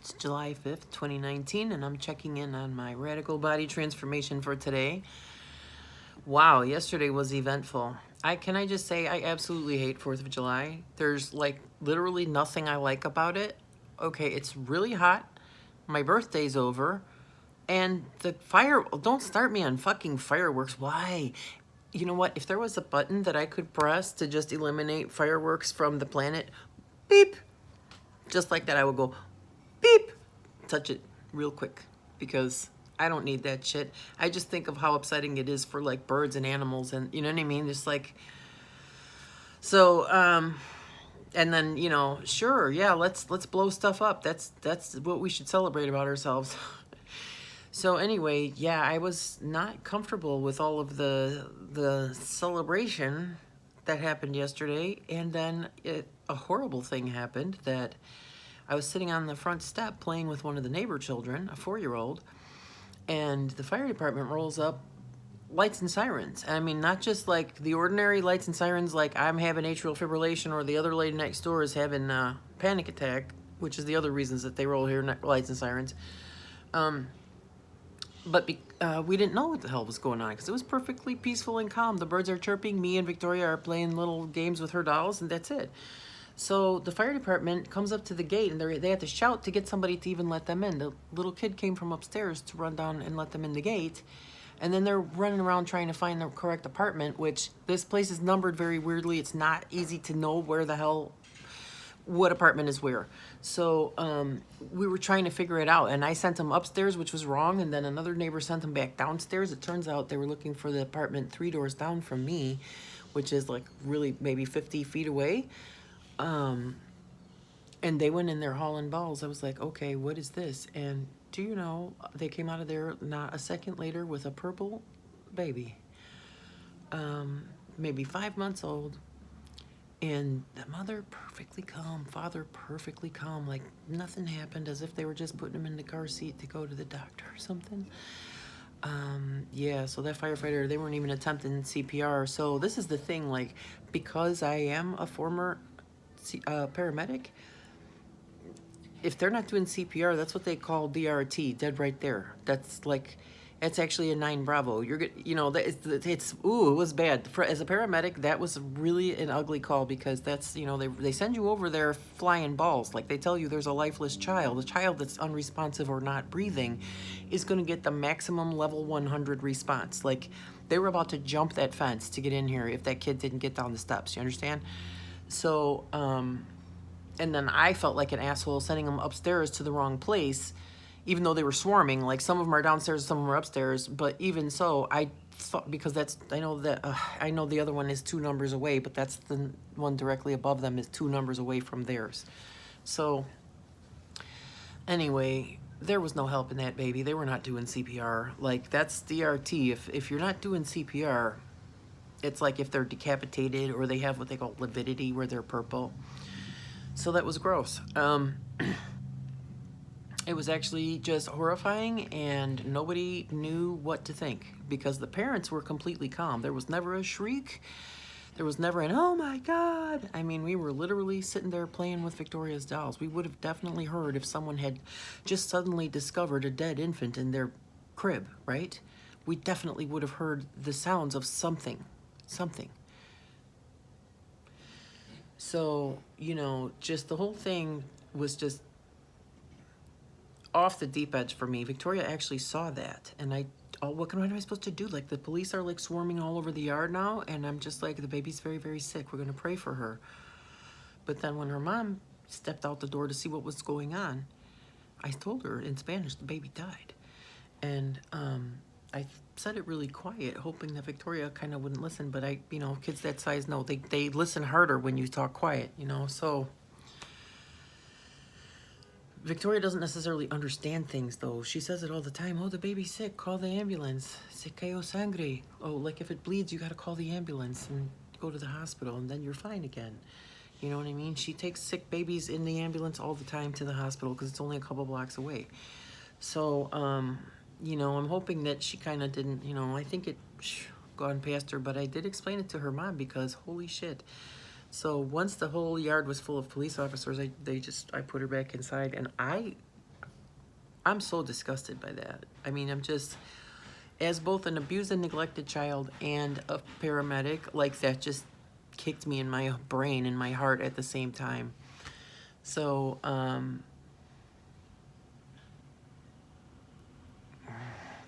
It's July 5th, 2019, and I'm checking in on my radical body transformation for today. Wow, yesterday was eventful. Can I just say I absolutely hate 4th of July. There's like literally nothing I like about it. Okay, it's really hot. My birthday's over. And don't start me on fucking fireworks. Why? You know what? If there was a button that I could press to just eliminate fireworks from the planet, beep, just like that, I would go beep, touch it real quick because I don't need that shit. I just think of how upsetting it is for like birds and animals, and you know what I mean? Just like, so, and then, sure, yeah, let's blow stuff up. That's what we should celebrate about ourselves. So anyway, yeah, I was not comfortable with all of the celebration that happened yesterday, and then a horrible thing happened that I was sitting on the front step playing with one of the neighbor children, a 4-year-old, and the fire department rolls up, lights and sirens. I mean, not just like the ordinary lights and sirens like I'm having atrial fibrillation or the other lady next door is having a panic attack, which is the other reasons that they roll here, lights and sirens. But we didn't know what the hell was going on because it was perfectly peaceful and calm. The birds are chirping. Me and Victoria are playing little games with her dolls, and that's it. So the fire department comes up to the gate, and they have to shout to get somebody to even let them in. The little kid came from upstairs to run down and let them in the gate. And then they're running around trying to find the correct apartment, which this place is numbered very weirdly. It's not easy to know where the hell what apartment is where. So we were trying to figure it out, and I sent them upstairs, which was wrong, and then another neighbor sent them back downstairs. It turns out they were looking for the apartment 3 doors down from me, which is like really maybe 50 feet away. And they went in there hauling balls. I was like, okay, what is this? And do you know, they came out of there not a second later with a purple baby, maybe 5 months old. And the mother perfectly calm, father perfectly calm, like nothing happened, as if they were just putting him in the car seat to go to the doctor or something. Yeah, so that firefighter, they weren't even attempting CPR. So this is the thing, like, because I am a former paramedic, if they're not doing CPR, that's what they call DRT, dead right there. That's like, it's actually a 9 Bravo. You're good, ooh, it was bad. As a paramedic, that was really an ugly call because that's, they send you over there flying balls. Like they tell you there's a lifeless child. A child that's unresponsive or not breathing is going to get the maximum level 100 response. Like they were about to jump that fence to get in here if that kid didn't get down the steps. You understand? So, and then I felt like an asshole sending them upstairs to the wrong place, even though they were swarming. Like some of them are downstairs, some of them are upstairs. But even so, I thought, because I know the other one is 2 numbers away, but that's the one directly above them is 2 numbers away from theirs. So anyway, there was no help in that baby. They were not doing CPR. Like that's DRT. If you're not doing CPR, it's like if they're decapitated or they have what they call lividity where they're purple. So that was gross. It was actually just horrifying, and nobody knew what to think because the parents were completely calm. There was never a shriek. There was never an, oh my God. I mean, we were literally sitting there playing with Victoria's dolls. We would have definitely heard if someone had just suddenly discovered a dead infant in their crib, right? We definitely would have heard the sounds of something. So, just the whole thing was just off the deep edge for me. Victoria actually saw that, and what am I supposed to do? Like the police are like swarming all over the yard now, and I'm just like, the baby's very, very sick. We're gonna pray for her. But then when her mom stepped out the door to see what was going on, I told her in Spanish the baby died, and I said it really quiet, hoping that Victoria kind of wouldn't listen. But kids that size know they listen harder when you talk quiet, so. Victoria doesn't necessarily understand things, though. She says it all the time. Oh, the baby's sick. Call the ambulance. Se cayó sangre. Oh, like if it bleeds, you got to call the ambulance and go to the hospital, and then you're fine again. You know what I mean? She takes sick babies in the ambulance all the time to the hospital because it's only a couple blocks away. So, I'm hoping that she kind of didn't, I think it gone past her, but I did explain it to her mom because holy shit. So once the whole yard was full of police officers, I put her back inside, and I I'm so disgusted by that. I mean, I'm just, as both an abused and neglected child and a paramedic, like that just kicked me in my brain and my heart at the same time. So,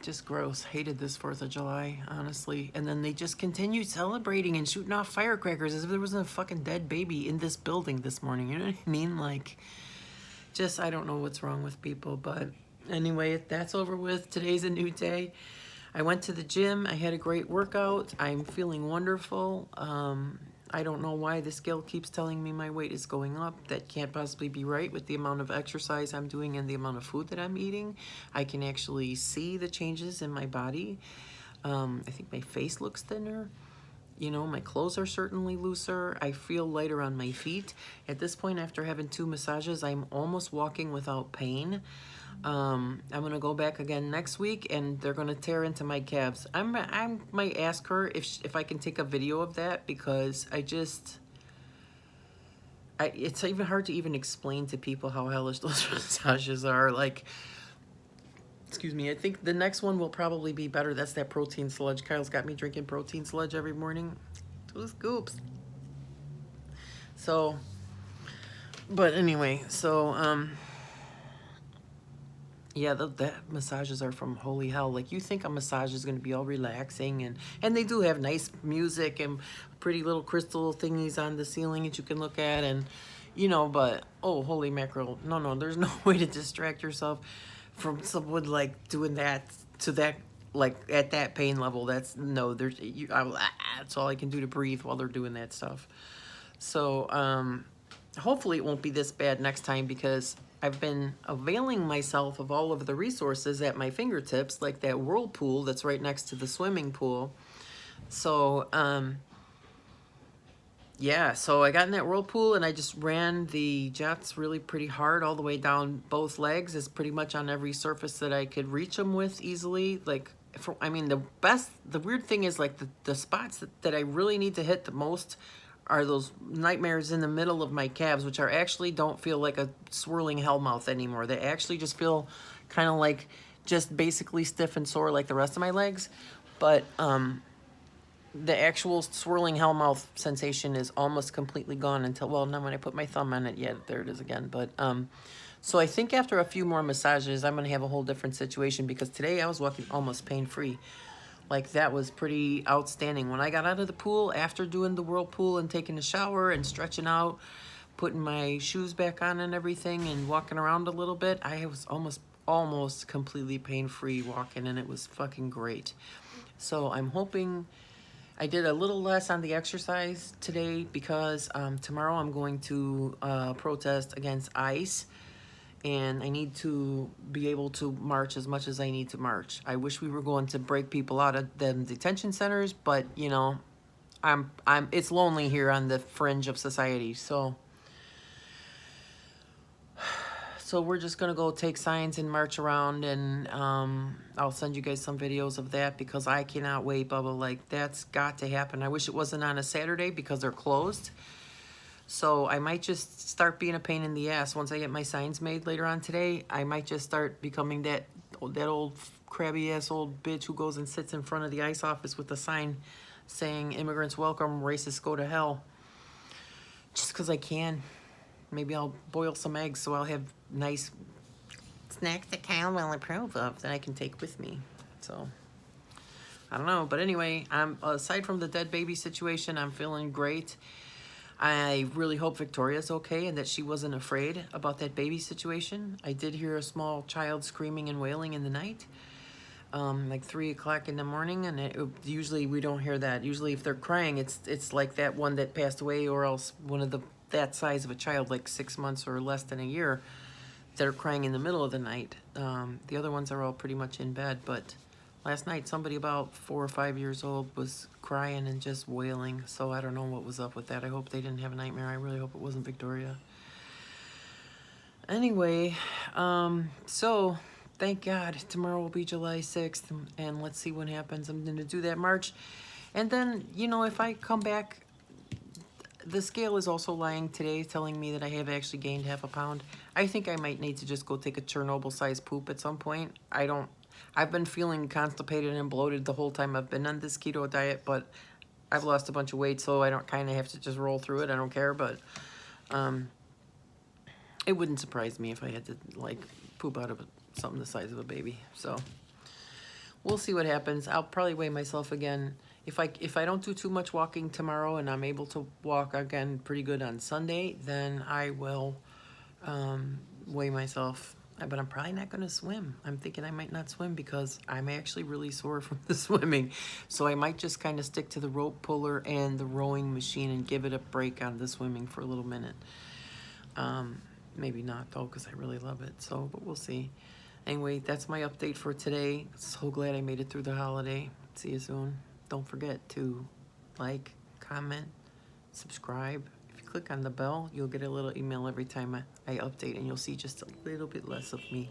just gross. Hated this 4th of July, honestly. And then they just continued celebrating and shooting off firecrackers as if there wasn't a fucking dead baby in this building this morning. You know what I mean? Like, just, I don't know what's wrong with people. But anyway, that's over with. Today's a new day. I went to the gym. I had a great workout. I'm feeling wonderful. I don't know why the scale keeps telling me my weight is going up. That can't possibly be right with the amount of exercise I'm doing and the amount of food that I'm eating. I can actually see the changes in my body. I think my face looks thinner. You know, my clothes are certainly looser. I feel lighter on my feet. At this point, after having 2 massages, I'm almost walking without pain. I'm gonna go back again next week, and they're gonna tear into my calves. I might ask her if I can take a video of that, because it's even hard to even explain to people how hellish those massages are. Like, excuse me, I think the next one will probably be better. That's that protein sludge. Kyle's got me drinking protein sludge every morning. 2 scoops. So, but anyway, so, yeah, that massages are from holy hell. Like, you think a massage is going to be all relaxing, and they do have nice music and pretty little crystal thingies on the ceiling that you can look at, and, you know, but, oh, holy mackerel. No, there's no way to distract yourself from someone, like, doing that to that, like, at that pain level. That's, no, that's all I can do to breathe while they're doing that stuff. So, hopefully it won't be this bad next time, because I've been availing myself of all of the resources at my fingertips, like that whirlpool that's right next to the swimming pool. So, yeah, so I got in that whirlpool and I just ran the jets really pretty hard all the way down both legs. It's pretty much on every surface that I could reach them with easily. Like, I mean, the weird thing is, like, the spots that I really need to hit the most are those nightmares in the middle of my calves, which are actually don't feel like a swirling hellmouth anymore. They actually just feel kind of like just basically stiff and sore like the rest of my legs. But the actual swirling hellmouth sensation is almost completely gone until, well, now when I put my thumb on it, yeah, there it is again. But so I think after a few more massages, I'm going to have a whole different situation, because today I was walking almost pain-free. Like, that was pretty outstanding. When I got out of the pool, after doing the whirlpool and taking a shower and stretching out, putting my shoes back on and everything and walking around a little bit, I was almost completely pain-free walking, and it was fucking great. So I'm hoping I did a little less on the exercise today, because tomorrow I'm going to protest against ICE. And I need to be able to march as much as I need to march. I wish we were going to break people out of the detention centers, but, you know, it's lonely here on the fringe of society. So we're just gonna go take signs and march around, and I'll send you guys some videos of that, because I cannot wait, Bubba. Like, that's got to happen. I wish it wasn't on a Saturday, because they're closed. So I might just start being a pain in the ass. Once I get my signs made later on today, I might just start becoming that old crabby ass old bitch who goes and sits in front of the ICE office with a sign saying "Immigrants welcome, racists go to hell." Just because I can. Maybe I'll boil some eggs so I'll have nice snacks that Kyle will approve of that I can take with me. So I don't know. But anyway, aside from the dead baby situation, I'm feeling great. I really hope Victoria's okay and that she wasn't afraid about that baby situation. I did hear a small child screaming and wailing in the night, like 3 o'clock in the morning, and usually we don't hear that. Usually if they're crying, it's like that one that passed away, or else one of that size of a child, like 6 months or less than a year, that are crying in the middle of the night. The other ones are all pretty much in bed, but last night, somebody about 4 or 5 years old was crying and just wailing. So I don't know what was up with that. I hope they didn't have a nightmare. I really hope it wasn't Victoria. Anyway, so thank God tomorrow will be July 6th, and let's see what happens. I'm going to do that march. And then, you know, if I come back, the scale is also lying today, telling me that I have actually gained 0.5 pound. I think I might need to just go take a Chernobyl-sized poop at some point. I've been feeling constipated and bloated the whole time I've been on this keto diet, but I've lost a bunch of weight, so I don't kind of have to just roll through it. I don't care, but it wouldn't surprise me if I had to, like, poop out of something the size of a baby. So we'll see what happens. I'll probably weigh myself again. If I don't do too much walking tomorrow and I'm able to walk again pretty good on Sunday, then I will weigh myself. But I'm probably not going to swim. I'm thinking I might not swim because I'm actually really sore from the swimming. So I might just kind of stick to the rope puller and the rowing machine and give it a break on the swimming for a little minute. Maybe not though, because I really love it. So, but we'll see. Anyway, that's my update for today. So glad I made it through the holiday. See you soon. Don't forget to like, comment, subscribe. If you click on the bell, you'll get a little email every time I update, and you'll see just a little bit less of me.